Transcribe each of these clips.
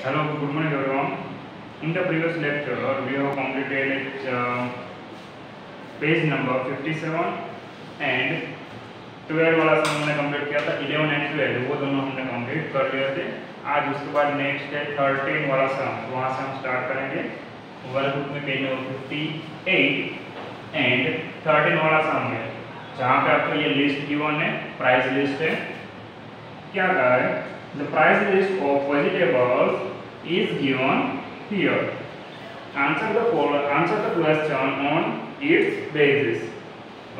Hello, good morning everyone. In the previous lecture, we have completed page number 57 and 12 वाला सम हमने complete किया था। 11 and 12 वो दोनों हमने कंप्लीट कर लिए थे। आज उसके बाद नेक्स्ट है 13 वाला सम, वहाँ से हम स्टार्ट करेंगे। वर्कबुक में पेज नंबर 58 एंड 13 वाला सम है, जहाँ पे आपको ये लिस्ट गिवन है, प्राइस लिस्ट है। क्या कहा है? The price list of vegetables is given here. Answer the question on its basis.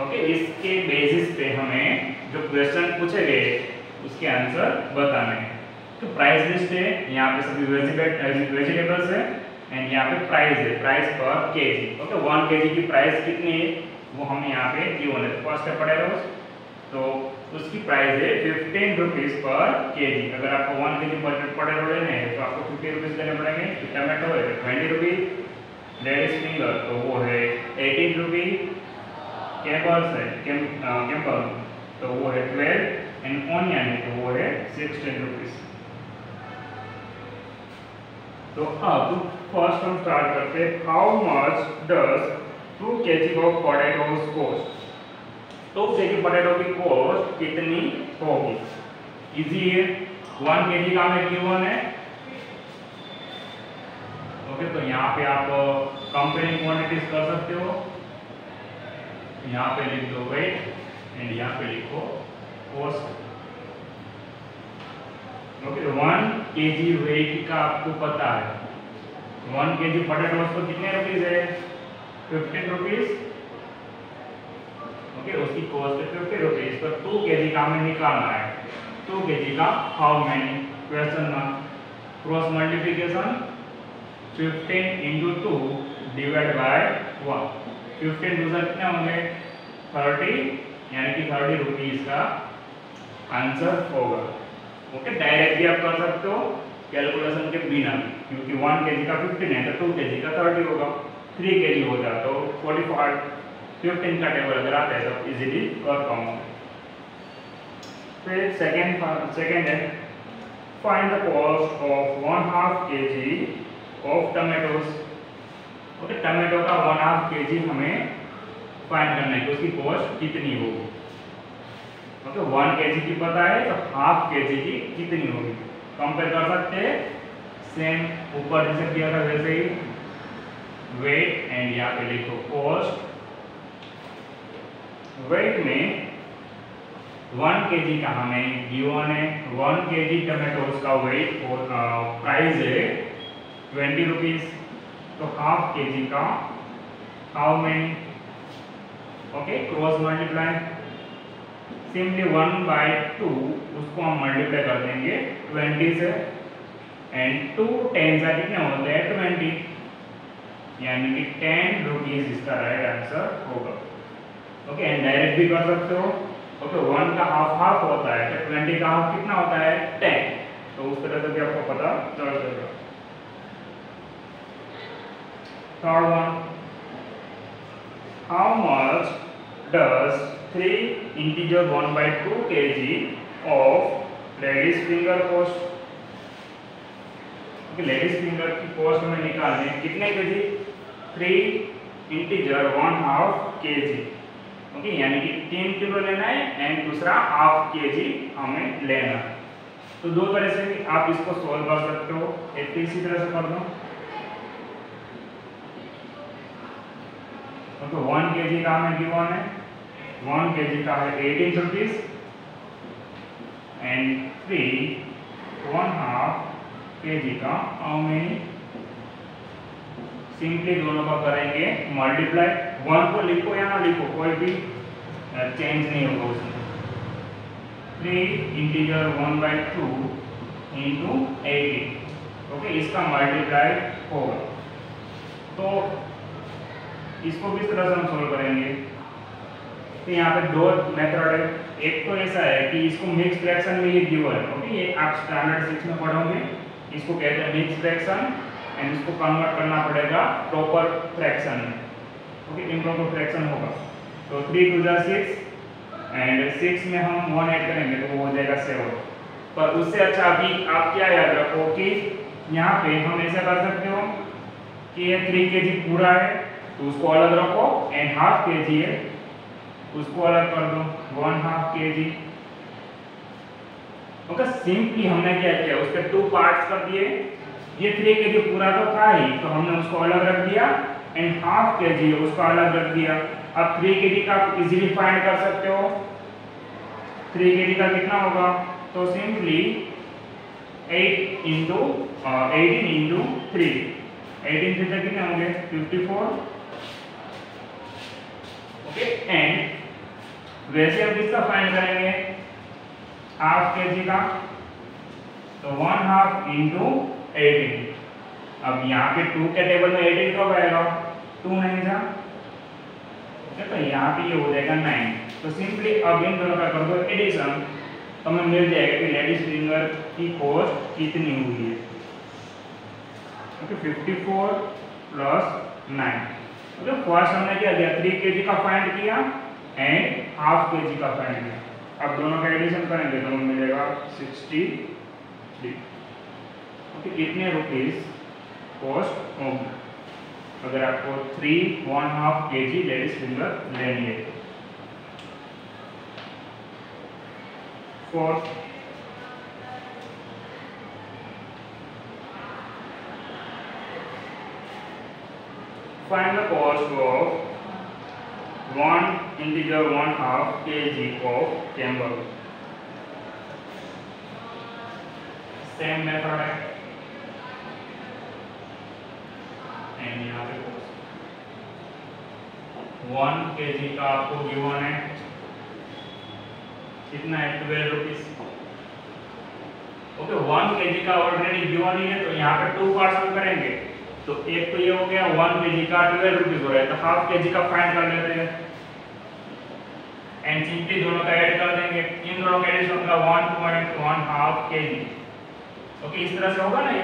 Okay, इसके बेसिस पे हमें जो क्वेश्चन पूछे गए उसके आंसर बताने हैं। तो प्राइस लिस्ट है, यहाँ पे सभी वेजिटेबल्स है एंड यहाँ पे प्राइस है, प्राइस पर केजी। ओके, 1 केजी की प्राइस कितनी है वो हमें यहाँ पे गिवन है। फर्स्ट है पोटैटोस, तो उसकी प्राइस है 15 रुपीज़ पर केजी। अगर आपको 1 केजी पोटैटो लेने हैं तो आपको 50 रुपीज़ देने पड़ेंगे। टमाटो है 20 रुपीज़, लेडीज फिंगर तो वो है 18 रुपीज़, कैपर्स है कैम्पर तो वो है 12 एंड ऑनियन है तो वो है 16 रुपीज़। तो अब फर्स्ट हम स्टार्ट करते हैं। How much does 2 KG of potatoes cost? तो केजी पोटैटो की कॉस्ट कितनी होगी? इजी है, 1 केजी का हमें गिवन है। ओके, तो यहाँ पे आप कंपेयरिंग क्वांटिटीज कर सकते हो। यहाँ पे लिख दो वेट एंड यहाँ पे लिखो कॉस्ट। ओके, 1 केजी वेट का आपको पता है, 1 केजी पोटैटोज को कितने रुपीज है? 15 रुपीज। ओके, उसकी कॉस्ट है 50 रुपीज। तो 2 केजी का हमें निकालना है। 2 केजी का how many? Question mark, cross multiplication 15 into 2 divide by 1। 15 दूसरा कितने होंगे? 30, यानी कि 30 रुपीज का आंसर होगा। ओके, डायरेक्ट भी आप कर सकते हो कैलकुलेशन के बिना, क्योंकि 1 केजी का 15 है तो 2 केजी का 30 होगा। 3 केजी हो जाए तो 45, 15 का टेबल अगर आता है तो इजीली कर पाऊंगा। फिर सेकेंड है find the cost of 1/2 KG of tomatoes. Okay, tomato का 1/2 केजी हमें फाइंड करना है कि उसकी कॉस्ट कितनी होगी। ओके, 1 केजी की पता है तो ½ केजी की कितनी होगी कंपेयर कर सकते हैं। सेम ऊपर जैसे किया था वैसे ही वेट एंड यहाँ पे लिखो कॉस्ट। वेट में 1 केजी का हमें गिवन है, 1 केजी टमाटोज का वेट और प्राइस है 20 रुपीज। तो ½ केजी का how many? Okay, cross multiply, simply 1/2 उसको हम मल्टीप्लाई कर देंगे 20 से एंड 2 10 का कितने होते हैं? 20, यानी कि 10 रुपीज इसका राइट आंसर होगा। ओके, एंड डायरेक्ट भी कर सकते हो। ओके, 1 का हाफ होता है तो 20 का हाफ कितना होता है? 10। तो उस तरह से भी आपको पता चल जाएगा। Third one, how much does 3 integer 1/2 KG of ladies finger cost? Okay, ladies finger की कॉस्ट हमें निकालनी है। कितने केजी? 3 integer 1/2 KG. ओके, यानी कि 3 किलो लेना है एंड दूसरा ½ केजी हमें लेना है। तो दो तरह से भी आप इसको सॉल्व कर सकते हो। एक इसी तरह से कर दो। तो 1 केजी का हमें गिवन है, 1 केजी का है 18 रुपीज एंड 3 1/2 केजी का हाउ मेनी? सिंपली दोनों का करेंगे मल्टीप्लाई। 1 को लिखो या ना लिखो, कोई भी चेंज नहीं होगा उसमें। 3 इंटीजर 1/2 इंटू 18। ओके, इसका मल्टीप्लाई होगा। तो इसको भी इस तरह से हम सोल्व करेंगे। तो यहाँ पे 2 मेथड है। एक तो ऐसा है कि इसको मिक्स फ्रैक्शन में ये गिवन है। ओके, ये आप स्टैंडर्ड 6 में पढ़ोगे, इसको कहते हैं मिक्स फ्रैक्शन एंड इसको कन्वर्ट करना पड़ेगा प्रॉपर फ्रैक्शन में। ओके, इम्प्रॉपर फ्रैक्शन होगा तो 3 2 जा 6 एंड 6 में हम 1 ऐड करेंगे तो वो हो जाएगा 7। पर उससे अच्छा अभी आप क्या याद रखो कि यहाँ पे हम ऐसा कर सकते हो कि ये 3 kg पूरा है तो उसको अलग रखो, एंड हाफ kg है उसको अलग कर दो, 1/2 kg। ओके, सिंपली हमने क्या किया, उसके 2 पार्ट्स कर दिए। ये 3 kg पूरा तो था ही, तो हमने उसको अलग रख दिया, एंड हाफ kg उसको अलग रख दिया। अब 3 kg का इजीली फाइंड कर सकते हो, 3 kg का कितना होगा, तो सिंपली 18 इंटू 3, 18 से कितने होंगे 54। ओके, एंड वैसे हम किसका फाइंड करेंगे, हाफ kg का, तो 1/2 इंटू 18। अब यहाँ पे 2 के टेबल में 18 कब आएगा, 2 नहीं था, तो यहाँ पे ये हो जाएगा 9। तो सिंपली अब इन दोनों का कर दो एडिशन, तो हमें मिल जाएगा कि लेडीज फिंगर की कॉस्ट कितनी हुई है। Okay, 54 plus 9। ओके, फर्स्ट हमने क्या किया, 3 kg का फाइंड किया एंड हाफ kg का फाइंड किया। अब दोनों का एडिशन करेंगे तो हमें मिलेगा 63। ओके, कितने रुपीस कॉस्ट होगी अगर आपको 1/2 kg लेडीज फिंगर लेनी है। Fourth, find the cost of 1/2 kg of camel। Same method है, एंड यहाँ पे 1 kg का आपको गिवन है कितना है, 12 रुपीस। ओके, 1 kg का ऑलरेडी गिवन ही है, तो यहाँ पे 2 पार्ट्स हम करेंगे। तो एक तो ये हो गया 1 kg का 12 रुपीस हो रहा है, तो हाफ kg का फाइंड कर लेते हैं, एंड सिंपली दोनों का ऐड कर देंगे। इन दोनों का एडिशन का 1/2 kg। ओके, इस तरह से होगा ना, ये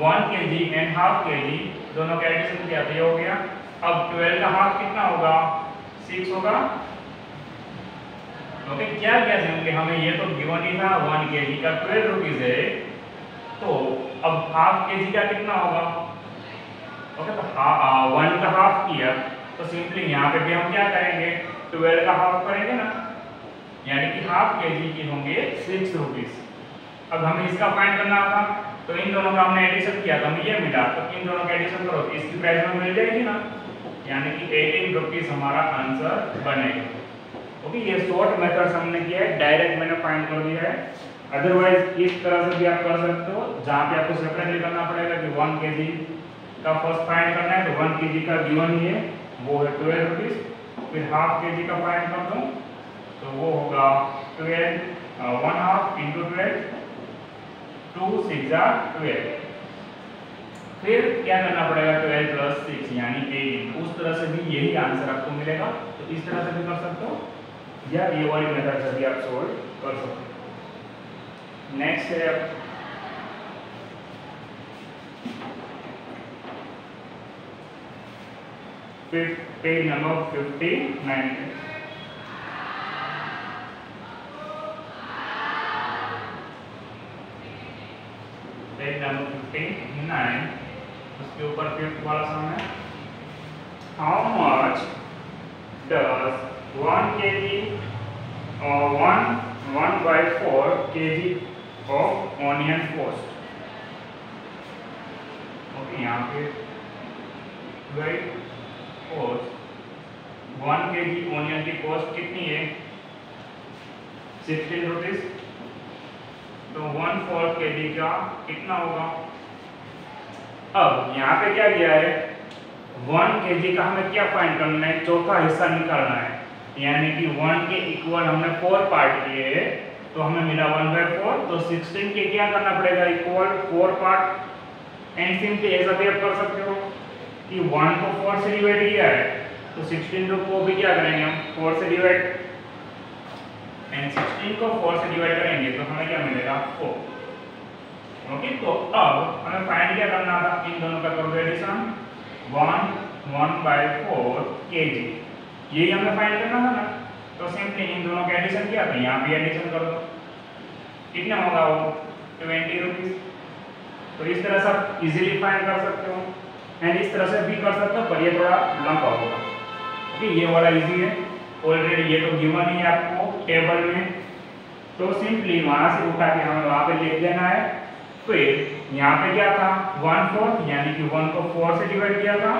1 kg एंड हाफ kg दोनों का एडिशन किया तो ये हो गया। अब 12 का हाफ कितना होगा, 6 होगा। ओके, क्या क्या समझे, हमें ये तो गिवन ही था 1 kg का 12 रुपीस है, तो अब हाफ kg का कितना होगा। ओके, तो 1 का हाफ किया तो सिंपली यहाँ पे भी हम क्या करेंगे, 12 का हाफ करेंगे ना, यानी कि हाफ kg की होंगे 6 रुपीस। अब हमें इसका फाइंड करना होगा, तो इन दोनों का हमने एडिशन किया तो हमें ये मिला, तो इन दोनों का एडिशन करो तो इसकी प्राइस में मिल जाएगी ना, यानी कि 18 रुपीस हमारा आंसर बनेगा। ओके, ये शॉर्ट मेथड हमने किया है, डायरेक्ट मैंने फाइंड कर दिया है। अदरवाइज इस तरह से भी आप कर सकते हो, जहाँ पे आपको सेपरेटली करना पड़ेगा कि 1 kg का फर्स्ट फाइंड करना है, तो 1 kg का गिवन ही है, वो है 12 रुपीस। फिर हाफ kg का फाइंड कर दूँ तो वो होगा 1/2 इंटू 12, 2 6 12। फिर क्या करना पड़ेगा, 12 प्लस 6 यानी 18। उस तरह से भी यही आंसर आपको मिलेगा, तो इस तरह से भी कर सकते हो, या ये वाली मेथड से भी आप सोल्व कर सकते हो। नेक्स्ट है पेज नंबर 59। पेज नंबर 59, उसके ऊपर 5th वाला सम है, how much does 1 kg or 1/4 kg of onion cost। Okay, यहाँ पे वेट कॉस्ट 1 kg ऑनियन की कॉस्ट कितनी है, 16 रुपीस। तो 1/4 kg का कितना होगा। अब यहाँ पे क्या किया है, 1 kg का हमें क्या फाइंड करना है, चौथा हिस्सा निकालना है, यानी कि 1 के इक्वल हमने 4 पार्ट किए, तो हमें मिला 1/4। तो 16 के क्या करना पड़ेगा, इक्वल 4 पार्ट। एंड सिंपली ऐसा भी आप कर सकते हो कि 1 को 4 से डिवाइड किया है, तो 16 को भी क्या करेंगे हम 4 से डिवाइड, एंड 16 को 4 से डिवाइड करेंगे तो हमें क्या मिलेगा 4। ओके, तो अब हमें फाइंड क्या करना था, इन दोनों का कर दो एडिशन, 1/4 kg, यही हमें फाइंड करना था ना। तो सिंपली इन दोनों का एडिशन किया, तो यहाँ भी एडिशन कर दो, कितना होगा वो 20 रुपीस। तो इस तरह से आप इजीली फाइंड कर सकते हो, एंड इस तरह से भी कर सकते हो, पर ये थोड़ा लंबा होगा। ओके, ये वाला इजी है, ऑलरेडी ये तो गिवन ही है आपको टेबल में, तो सिंपली वहां से उठा के हमें वहां पे लिख देना है। फिर यहाँ पे क्या था 1/4, यानी कि 1 को 4 से डिवाइड किया था,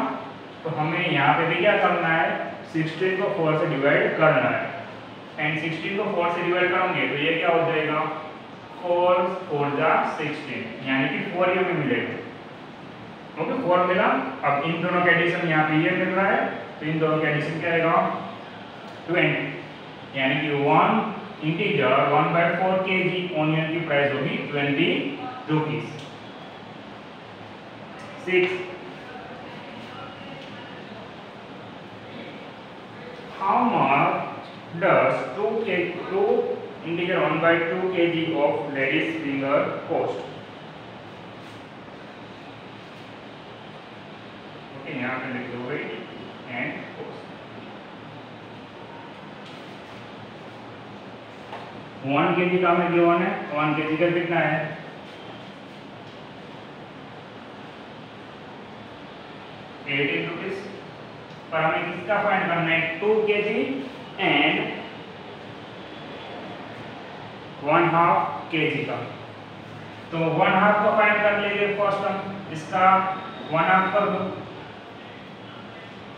तो हमें यहाँ पे भी क्या करना है 16 को 4 से डिवाइड करना है, एंड 16 को 4 से डिवाइड करोगे तो ये क्या हो जाएगा 4 4 जा 16, यानी कि 4 ये में मिलेगा। ओके, 4 मिला। अब इन दोनों का एडिशन यहाँ पे ये मिल रहा है, तो इन दोनों का एडिशन क्या आएगा 20, यानी कि 1 इंटीजर 1/4 kg ऑनियन की प्राइस होगी 20 rupees. 6 how much does 2 integer 1/2 kg of lady's finger cost? Okay, यहाँ पे लिख दो वेट एंड cost। 1 kg का हमें गिवन है, 1 kg का कितना है 18 रुपीस, पर हमें किसका फाइंड करना है 2 kg एंड 1/2 kg का। तो 1/2 का फाइंड कर लेंगे फर्स्ट हम, इसका 1/2 कर दो।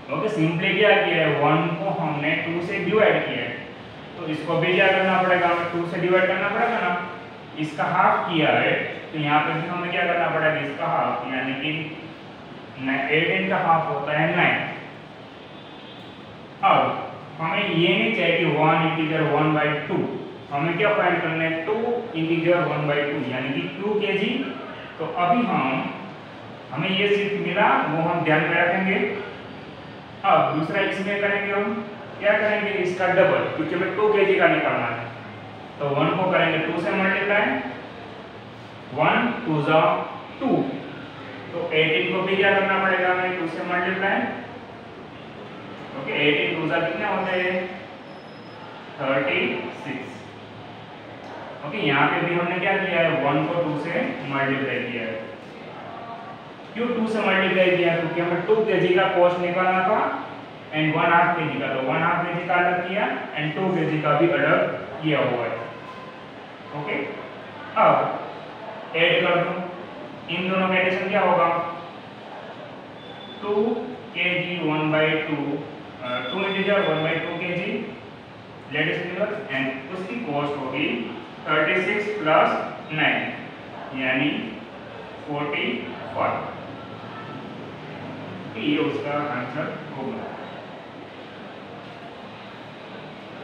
ओके, सिंपली क्या किया है 1 को हमने 2 से डिवाइड किया है, तो इसको भी क्या करना पड़ेगा हमें 2 से डिवाइड करना पड़ेगा ना, इसका हाफ किया है, तो यहाँ पे भी हमें क्या करना पड़ेगा इसका हाफ, यानी कि 18 का हाफ होता है 9। अब हमें ये नहीं चाहिए कि 1 इंटीजर 1/2, हमें क्या फाइंड करना है 2 इंटीजर 1/2, यानी कि 2 kg। तो अभी हमें ये सिर्फ मिला, वो हम ध्यान में रखेंगे। अब दूसरा इसमें करेंगे हम क्या करेंगे इसका डबल, क्योंकि हमें 2 kg का निकालना है, तो 1 को करेंगे 2 से मल्टीप्लाई, 1 2 जा 2, तो 18 को भी क्या करना पड़ेगा हमें 2 से मल्टीप्लाई। ओके, 18 2 जा कितने होते हैं 36। ओके, यहाँ पे भी हमने क्या किया है 1 को 2 से मल्टीप्लाई किया है। क्यों 2 से मल्टीप्लाई किया, क्योंकि हमें 2 kg का कॉस्ट निकालना था एंड 1/2 kg का, तो 1/2 kg का अलग किया एंड 2 kg का भी अलग किया हुआ है। ओके, अब ऐड कर दो, इन दोनों का एडिशन क्या होगा 2 kg 1/2, 2 integer 1/2 kg ladies finger, and उसकी कॉस्ट होगी 36 प्लस 9, यानी 45। ये उसका आंसर होगा।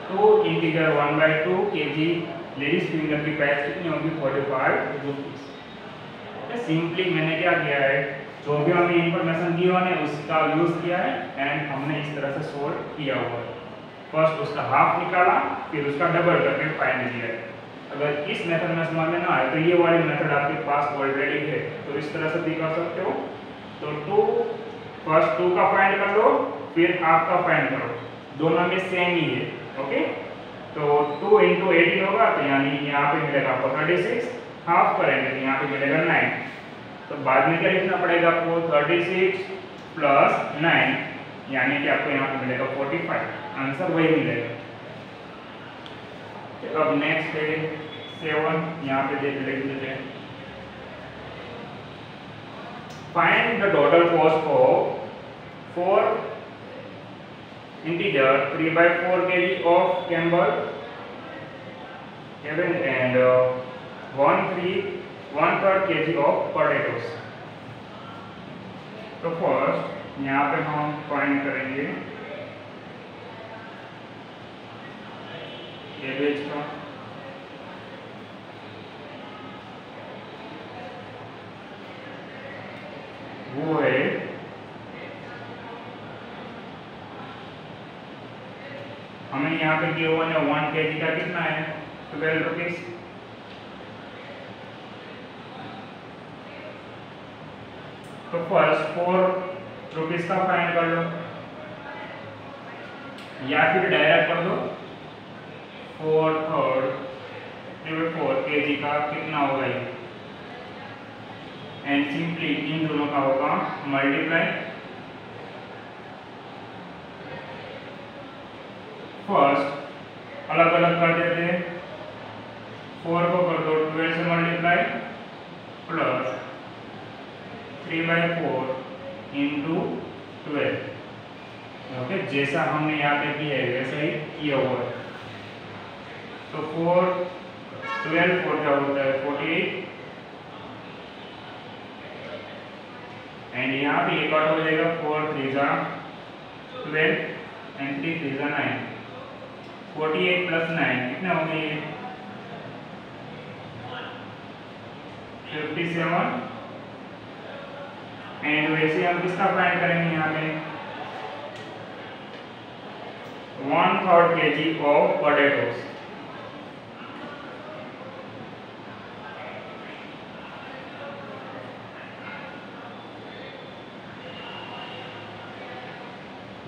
2 इंटीजर 1/2 kg लेडीज फिंगर की प्राइस कितनी होगी 45 रुपीस। सिंपली मैंने क्या किया है, जो भी हमें इंफॉर्मेशन दी है उसका यूज किया है एंड हमने इस तरह से सोल्व किया हुआ है। फर्स्ट उसका हाफ निकाला, फिर उसका डबल करके फाइंड किया है। अगर इस मेथड में समझ में ना आए तो ये वाली मेथड आपके पास ऑलरेडी है, तो इस तरह से भी कर सकते हो। तो फर्स्ट 2 का फाइंड कर लो, फिर आपका फाइंड करो, दोनों में सेम ही है। ओके, तो 2 × 18 होगा, तो यानी यहाँ पे मिलेगा आपको 36, हाफ करेंगे तो यहाँ पे मिलेगा 9, तो बाद में क्या लिखना पड़ेगा आपको 36 प्लस 9, यानी कि आपको यहाँ पे मिलेगा 45, आंसर वही मिलेगा। अब नेक्स्ट है 7, यहाँ पे देख लेते हैं। Find the total cost of 4 integer 3/4 kg of Campbell and 1/3 kg of potatoes। तो फर्स्ट यहाँ पे हम फाइंड करेंगे कैबेज का, वो है हमें यहाँ पे गिवन है 1 kg का कितना है 12 रुपीस। तो फर्स्ट 4 रुपीस का फाइंड कर लो, या फिर डायरेक्ट कर दो 4/3 kg का कितना होगा ये, एंड सिंपली इन दोनों का होगा मल्टीप्लाई। फर्स्ट अलग अलग कर देते हैं, 4 को कर दो 12 से मल्टीप्लाई प्लस 3/4 इंटू 12। ओके, जैसा हमने यहाँ पे किया है वैसा ही किया हुआ है। तो 12 4 क्या होता है 48 एंड यहाँ पे एक आउट हो जाएगा 4 3 जा 12 एंड 3 3 जा 9। 48 प्लस 9 कितने हो गए 57 एंड वैसे हम किसका फाइंड करेंगे यहाँ पे 1/3 kg of potatoes।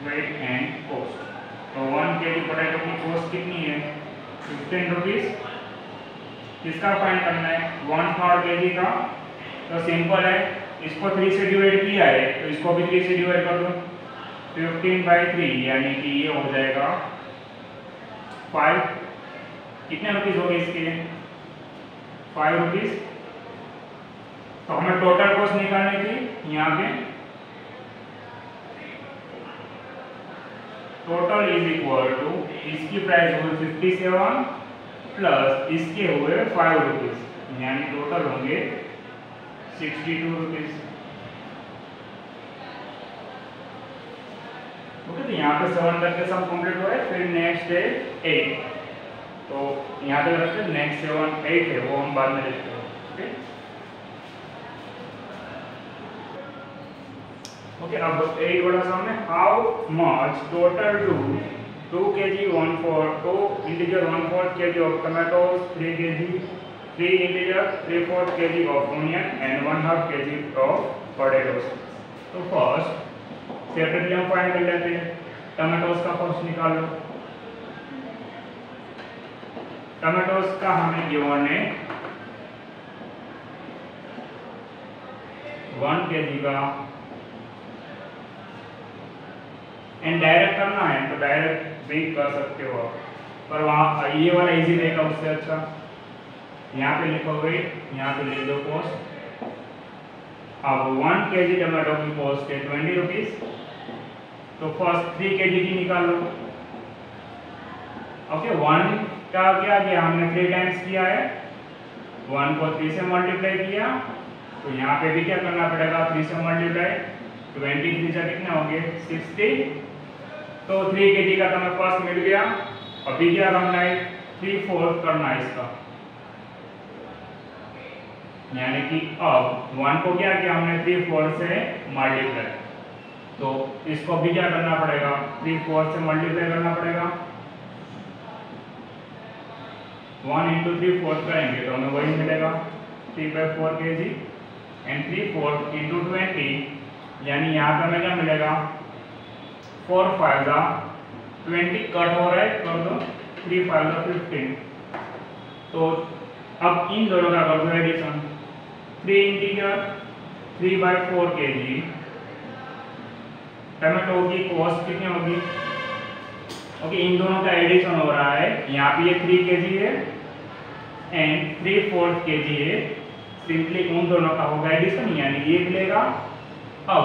Weight and cost. तो 1 kg पोटैटो की कॉस्ट कितनी है 15 रुपीज। किसका फाइंड करना है 1/3 kg का। तो सिंपल है, इसको 3 से डिवाइड किया है तो इसको भी 3 से डिवाइड कर दो 15/3 यानी कि ये हो जाएगा 5। कितने रुपीस हो गए इसके 5 रुपीस। तो हमें टोटल कॉस्ट निकालनी थी यहाँ पे। टोटल इज इक्वल टू इसकी प्राइस हुई 57 प्लस इसके हुए 5 रुपीस यानी टोटल होंगे 62 रुपीस। ओके, तो यहाँ पे 7 तक के सम कंप्लीट हो है। फिर नेक्स्ट है 8। तो यहाँ पे रखते हैं नेक्स्ट 7 8 है वो हम बाद में देखते हैं। ओके ओके, अब 8 वाला सम है how much total two 2 kg 1/4 integer 1/4 kg of tomatoes, 3 kg 3 integer 3/4 kg of onion and 1/2 kg of potatoes। तो फर्स्ट सेपरेटली हम फाइंड कर लेते हैं। टमाटोस का फर्स्ट निकाल लो। टमाटोस का हमें गिवन है 1 kg का एंड डायरेक्ट करना है तो डायरेक्ट भी कर सकते हो आप, पर वहाँ ये वाला इजी रहेगा उससे अच्छा। यहाँ पे लिखो वेट, यहाँ पे लिख दो कॉस्ट। अब 1 kg टमाटो की कॉस्ट है 20 रुपीज। तो फर्स्ट 3 kg की निकाल लो। ओके, 1 का क्या किया हमने 3 टाइम्स किया है, 1 को 3 से मल्टीप्लाई किया तो यहाँ पे भी क्या करना पड़ेगा 3 से मल्टीप्लाई। 23 से कितने होंगे 60। तो 3 kg का तुम्हें फर्स्ट मिल गया। अभी क्या करना है 3/4 करना है इसका, यानी कि अब 1 को क्या किया हमने 3/4 से मल्टीप्लाई। तो इसको भी क्या करना पड़ेगा 3/4 से मल्टीप्लाई करना पड़ेगा। 1 × 3/4 करेंगे तो हमें वही मिलेगा 3/4 kg एंड 3/4 × 20 यानी यहाँ पे हमें क्या मिलेगा 4 5 जा 20 कट हो रहा है कर दो 3 5 जा 15। तो अब इन दोनों का कर दो एडिशन। 3 इंटीजर 3/4 kg टमाटो की कॉस्ट कितनी होगी। ओके, इन दोनों का एडिशन हो रहा है। यहाँ पे ये 3 kg है एंड 3/4 kg है। सिंपली उन दोनों का होगा एडिशन यानी ये मिलेगा। अब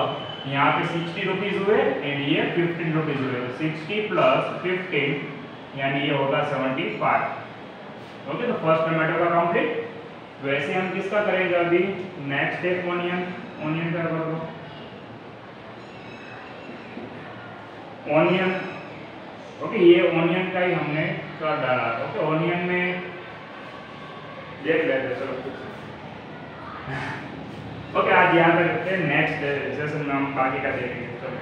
यहाँ पे 60 रुपीज हुए एंड ये 15 रुपीज हुए। 60 प्लस 15 यानी ये होगा 75। ओके, तो फर्स्ट टमाटो का कंप्लीट। वैसे हम किसका करेंगे अभी नेक्स्ट स्टेप ऑनियन का कर दो। ऑनियन ओके, ये ऑनियन का ही हमने कर डाला। ओके, ऑनियन में देख लेते चलो। ओके, आज यहाँ पे रखते हैं, नेक्स्ट सेशन में हम बाकी का देखेंगे। चलो।